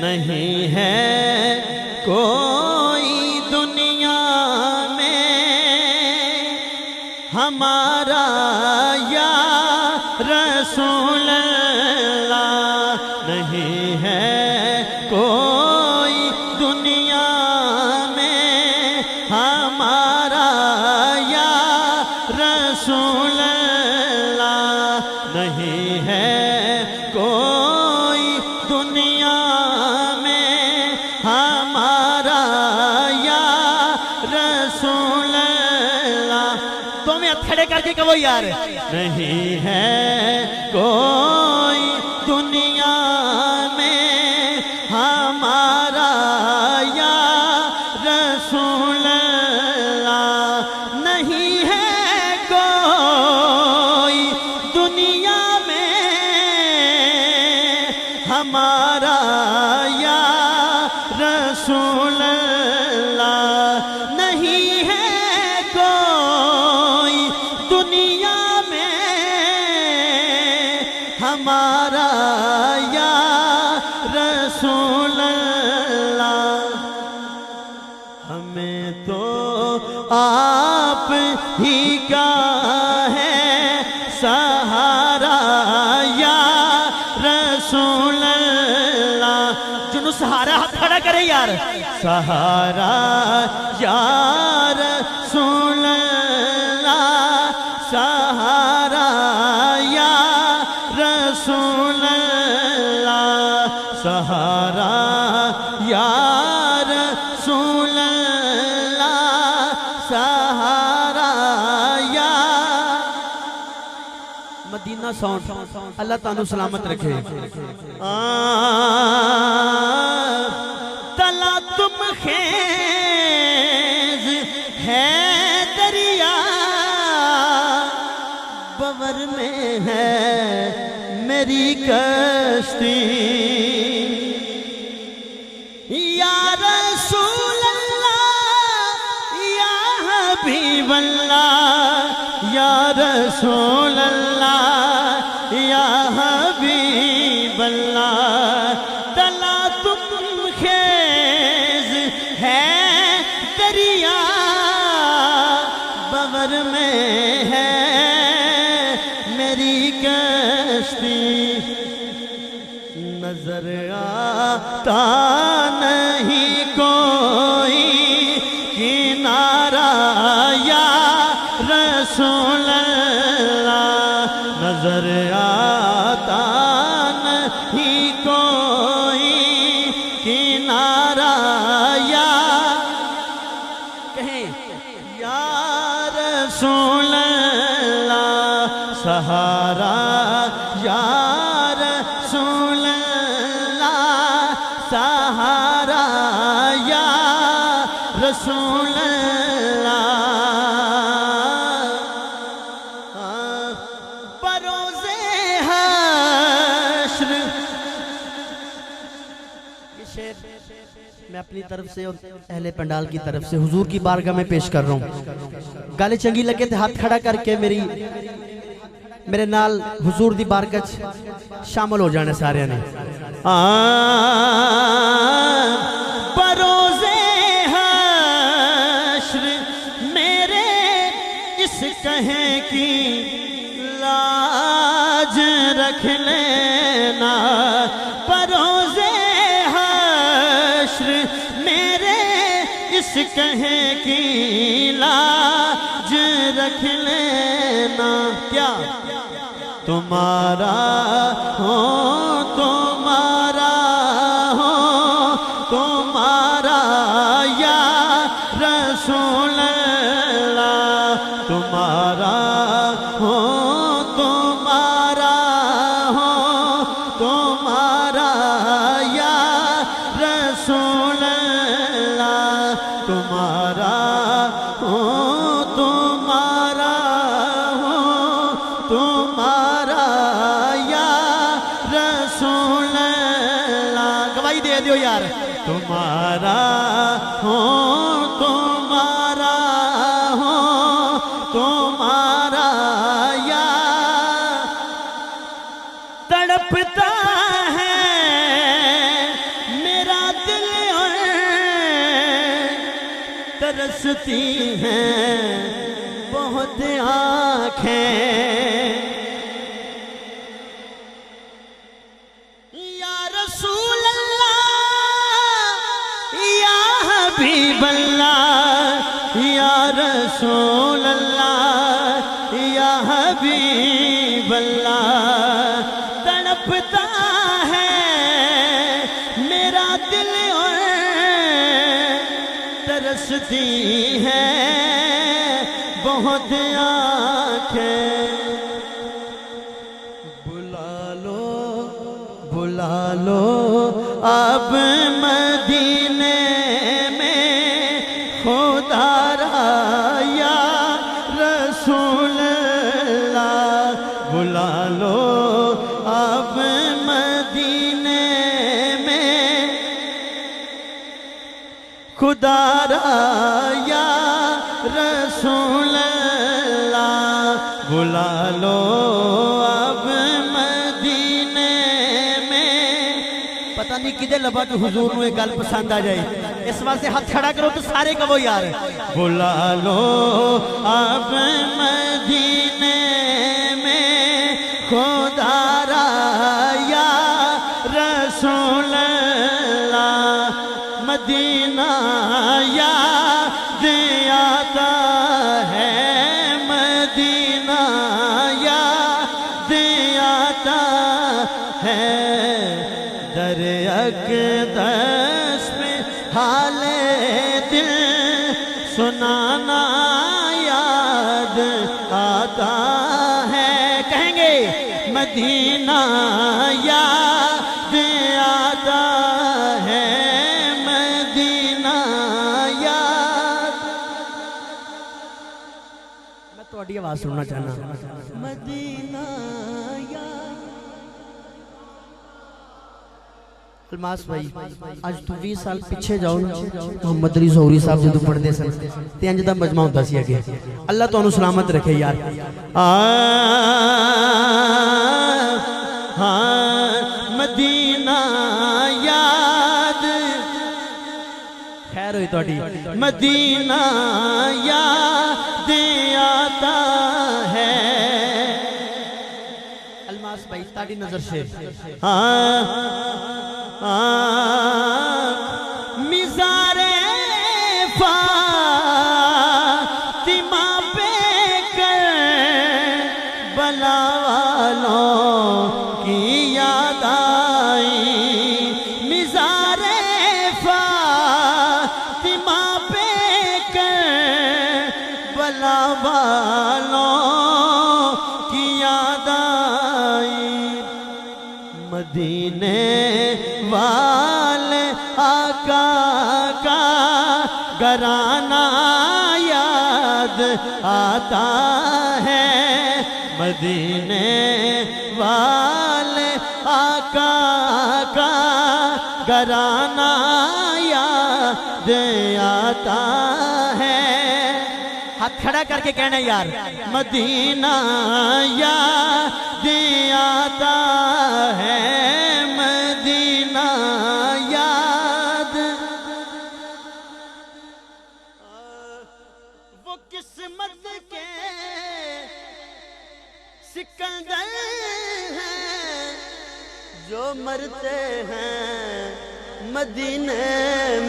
نہیں ہے کوئی دنیا میں ہمارا یا رسول اللہ، نہیں ہے کوئی دنیا میں ہمارا یا رسول اللہ، نہیں ہے کوئی دنیا میں ہمارا یا رسول اللہ۔ تو میں کھڑے کر کے کہو یار، نہیں ہے کوئی دنیا میں ہمارا یا رسول اللہ، نہیں ہے کوئی دنیا میں ہمارا یا رسول اللہ، نہیں ہے کوئی دنیا میں ہمارا یا رسول اللہ۔ ہمیں تو آپ ہی کا ہے سہارا یا رسول اللہ۔ جنہوں سہارا ہاتھ کھڑا کرے یار، سہارا یا رسول اللہ، سہارا یا رسول اللہ، سہارا یا رسول اللہ، سہارا یا مدینہ ساؤنڈ۔ اللہ تعالیٰ سلامت رکھے۔ تلا تم خیز ہے دریا، بور میں ہے میری کشتی، یا رسول اللہ یا حبیب اللہ، یا رسول اللہ یا حبیب اللہ۔ تلا تم خیز ہے دریا، بور میں ہے میری کشتی، نظر آتا نہیں کوئی کنارہ یا رسول اللہ، نظر آتا نہیں کوئی کنارہ یا کہیں یا رسول اللہ، سہارا یا رسول اللہ، سہارا یا رسول اللہ۔ بروز حشر یہ شعر میں اپنی طرف سے اور اہل پنڈال کی طرف سے حضور کی بارگاہ میں پیش کر رہا ہوں۔ گالے چنگی لگے تھے ہاتھ کھڑا کر کے میرے نال حضور دی بارگاہ شامل ہو جانے سارے نے۔ بروز حشر میرے اس کہیں کی لاج رکھ لینا، بروز حشر میرے اس کہیں کی لاج رکھ لینا۔ کیا تمہارا ہو تمہارا ہو تمہارا یا رسول اللہ، تمہارا ہو تمہارا ہو تمہارا یا رسول اللہ، تمہارا ہو تمہارا ہو تمہارا یا رسول تمہارا یاد تڑپتا ہے میرا دل اور ترستی ہیں بہت آنکھیں یا رسول اللہ یا حبیب اللہ یا رسول اللہ یا حبیب اللہ تڑپتا ہے میرا دل اور ترستی ہے بہت آنکھیں بلا لو اب مدینے میں خدا را یا رسول اللہ بلا لو اب مدینے میں خدا را یا رسول اللہ بلا لو اب مدینے میں پتہ نہیں کدے لبا تو حضور نو ایک گل پسند آ جائے اس واسطے ہاتھ کھڑا کرو تو سارے کہو یار بلا لو اب مدینے میں خدا را یا رسول اللہ مدینہ یاد آتا ہے مدینہ یاد آتا ہے در اقدس میں حال دل سنانا یاد آتا ہے کہیں گے مدینہ یاد آتا ہے مدینہ یاد میں تھوڑی آواز سننا چاہنا مدینہ یاد الماس بھائی آج تو 20 سال پیچھے جاؤ محمد علی زہوری صاحب جدو پڑھ دے سن تے انج دا مجمع ہوندا سی اگے اللہ تانوں سلامت رکھے یار مدینہ یاد خیر ہوئی تہاڈی مدینہ یاد آتا ہے الماس بھائی تہاڈی نظر سے مزار فاطمہ پہ کر بلا والوں کی یاد آئی مزار فاطمہ پہ کر بلا والوں کی یاد آئی مدینے والے آقا کا گھرانہ یاد آتا ہے مدینے والے آقا کا گھرانہ یاد آتا ہے ہاتھ کھڑا کر کے کہنا یار مدینہ یاد آتا ہے مدینہ یاد وہ قسمت کے سکندر ہیں جو مرتے ہیں مدینے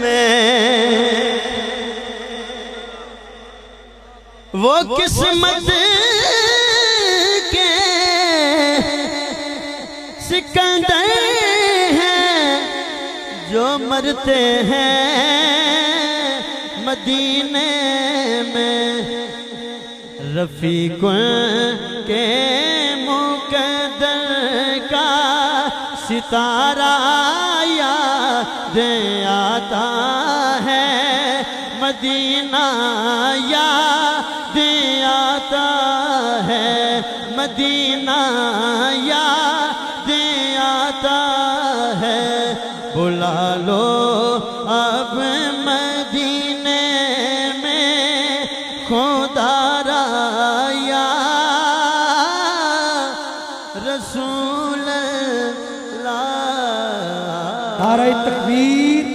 میں وہ قسمت کے سکندر ہیں جو مرتے ہیں مدینے میں رفیق کے مقدر کا ستارہ یاد آتا ہے مدینہ یاد آتا ہے مدینہ یاد آتا ہے بلا لو اب مدینے میں خدا تمہارا یا رسول اللہ۔ نعرہ تکبیر